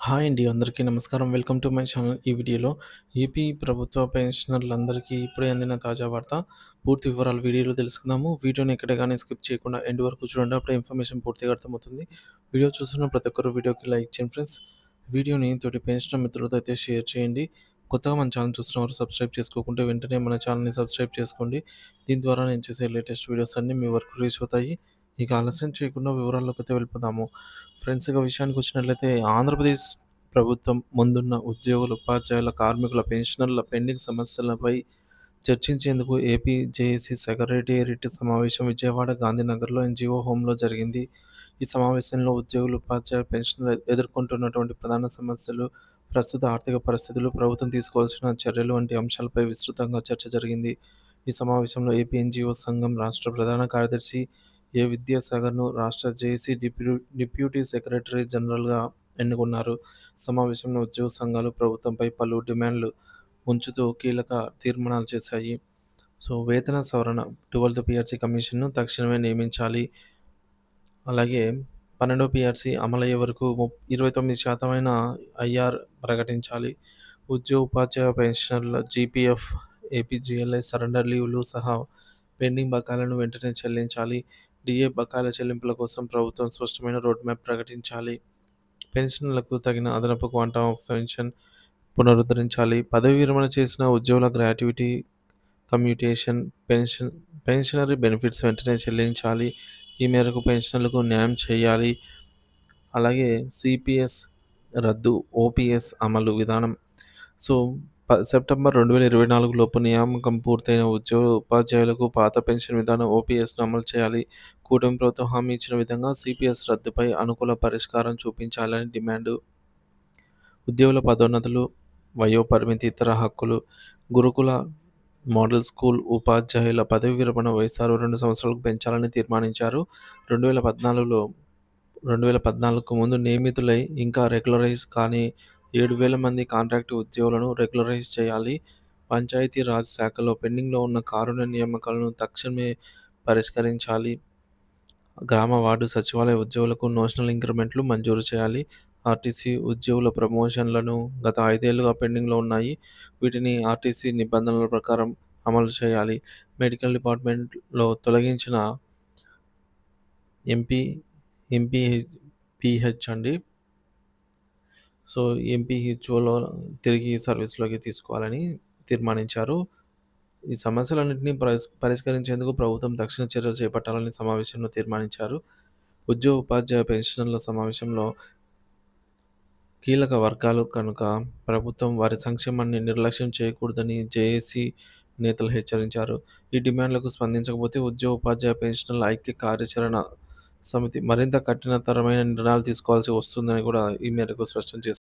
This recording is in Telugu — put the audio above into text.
హాయ్ అండి. అందరికీ నమస్కారం. Welcome to my channel. ఈ వీడియోలో ఏపీ ప్రభుత్వ పెన్షనర్లందరికీ ఇప్పుడే అందిన తాజా వార్త. పూర్తి వివరాలు వీడియోలో తెలుసుకుందాము. వీడియోని ఎక్కడ గాని స్కిప్ చేయకుండా ఎండ్ వరకు చూడండి. అప్పుడే ఇన్ఫర్మేషన్ పూర్తిగా అర్థమవుతుంది. వీడియో చూస్తున్న ప్రతి ఒక్కరు వీడియోకి లైక్ చేయండి ఫ్రెండ్స్. వీడియోని తోటి పెన్షనర్ మిత్రులతో అయితే షేర్ చేయండి. కొత్తగా మన ఛానల్ చూస్తున్నవారు సబ్స్క్రైబ్ చేసుకోకుంటే వెంటనే మన ఛానల్‌ని సబ్స్క్రైబ్ చేసుకోండి. దీని ద్వారా నేను చేసే లేటెస్ట్ వీడియోస్ అన్నీ మీ వరకు రీచ్ అవుతాయి. ఇక ఆలస్యం చేయకుండా వివరాల్లోకైతే వెళ్ళిపోదాము. ఫ్రెండ్స్ ఇక విషయానికొచ్చినట్లయితే ఆంధ్రప్రదేశ్ ప్రభుత్వం ముందున్న ఉద్యోగుల, ఉపాధ్యాయుల, కార్మికుల, పెన్షనర్ల పెండింగ్ సమస్యలపై చర్చించేందుకు ఏపీ జేఏసీ సెక్రటేరియట్ సమావేశం విజయవాడ గాంధీనగర్‌లో ఎన్‌జీఓ హోమ్‌లో జరిగింది. ఈ సమావేశంలో ఉద్యోగులు, ఉపాధ్యాయులు, పెన్షనర్లు ఎదుర్కొంటున్నటువంటి ప్రధాన సమస్యలు, ప్రస్తుత ఆర్థిక పరిస్థితులు, ప్రభుత్వం తీసుకోవాల్సిన చర్యలు వంటి అంశాలపై విస్తృతంగా చర్చ జరిగింది. ఈ సమావేశంలో ఏపీ ఎన్‌జీఓ సంఘం రాష్ట్ర ప్రధాన కార్యదర్శి ఏ. విద్యాసాగర్‌ను రాష్ట్ర జేఏసీ డిప్యూటీ సెక్రటరీ జనరల్‌గా ఎన్నుకున్నారు. సమావేశంలో ఉద్యోగ సంఘాలు ప్రభుత్వంపై పలు డిమాండ్లు ఉంచుతూ కీలక తీర్మానాలు చేశాయి. వేతన సవరణ 12థ్ పీఆర్సీ కమిషన్‌ను తక్షణమే నియమించాలి. అలాగే 12వ పీఆర్సీ అమలయ్యే వరకు 29% ఐఆర్ ప్రకటించాలి. ఉద్యోగ, ఉపాధ్యాయ పెన్షనర్ల జీపీఎఫ్, ఏపీజీఎల్ఐ సరెండర్ లీవ్‌లు సహా పెండింగ్ బకాయిలను వెంటనే చెల్లించాలి. డీఏ బకాయిల చెల్లింపుల కోసం ప్రభుత్వం స్పష్టమైన రోడ్ మ్యాప్ ప్రకటించాలి. పెన్షనర్లకు తగిన అదనపు క్వాంటమ్ ఆఫ్ పెన్షన్ పునరుద్ధరించాలి. పదవీ విరమణ చేసిన ఉద్యోగుల గ్రాట్యుటీ, కమ్యూటేషన్, పెన్షనరీ బెనిఫిట్స్ వెంటనే చెల్లించాలి. ఈ మేరకు పెన్షనర్లకు న్యాయం చేయాలి. అలాగే సీపీఎస్ రద్దు, ఓపీఎస్ అమలు విధానం. సో, సెప్టెంబర్ 2024 లోపు నియామకం పూర్తయిన ఉద్యోగ, ఉపాధ్యాయులకు పాత పెన్షన్ విధానం ఓపీఎస్‌ను అమలు చేయాలి. కూటమి ప్రభుత్వం హామీ ఇచ్చిన విధంగా సీపీఎస్ రద్దుపై అనుకూల పరిష్కారం చూపించాలని డిమాండు. ఉద్యోగుల పదోన్నతులు, వయోపరిమితి, ఇతర హక్కులు. గురుకుల, మోడల్ స్కూల్ ఉపాధ్యాయుల పదవీ విరమణ వయసు 62 సంవత్సరాలకు పెంచాలని తీర్మానించారు. 2014కు ముందు నియమితులై ఇంకా రెగ్యులరైజ్ కాని 7,000 మంది కాంట్రాక్టు ఉద్యోగులను రెగ్యులరైజ్ చేయాలి. పంచాయతీ రాజ్ శాఖలో పెండింగ్‌లో ఉన్న కారుణ్య నియామకాలను తక్షణమే పరిష్కరించాలి. గ్రామ వార్డు సచివాలయ ఉద్యోగులకు నోషనల్ ఇంక్రిమెంట్లు మంజూరు చేయాలి. ఆర్టీసీ ఉద్యోగుల ప్రమోషన్లను గత 5 ఏళ్లుగా పెండింగ్‌లో ఉన్నాయి. వీటిని ఆర్టీసీ నిబంధనల ప్రకారం అమలు చేయాలి. మెడికల్ డిపార్ట్మెంట్‌లో తొలగించిన ఎంపీ ఎంపీహెచ్ అండి. ఎంపీహెచ్ఓలో తిరిగి సర్వీస్‌లోకి తీసుకోవాలని తీర్మానించారు. ఈ సమస్యలన్నింటినీ పరిష్కరించేందుకు ప్రభుత్వం తక్షణ చర్యలు చేపట్టాలని సమావేశంలో తీర్మానించారు. ఉద్యోగ, ఉపాధ్యాయ పెన్షనర్ల సమావేశంలో కీలక వర్గాలు కనుక ప్రభుత్వం వారి సంక్షేమాన్ని నిర్లక్ష్యం చేయకూడదని జేఏసీ నేతలు హెచ్చరించారు. ఈ డిమాండ్లకు స్పందించకపోతే ఉద్యోగ, ఉపాధ్యాయ పెన్షనర్ల ఐక్య కార్యాచరణ సమితి మరింత కఠినతరమైన నిర్ణయాలు తీసుకోవాల్సి వస్తుందని కూడా ఈ మేరకు స్పష్టం చేశారు.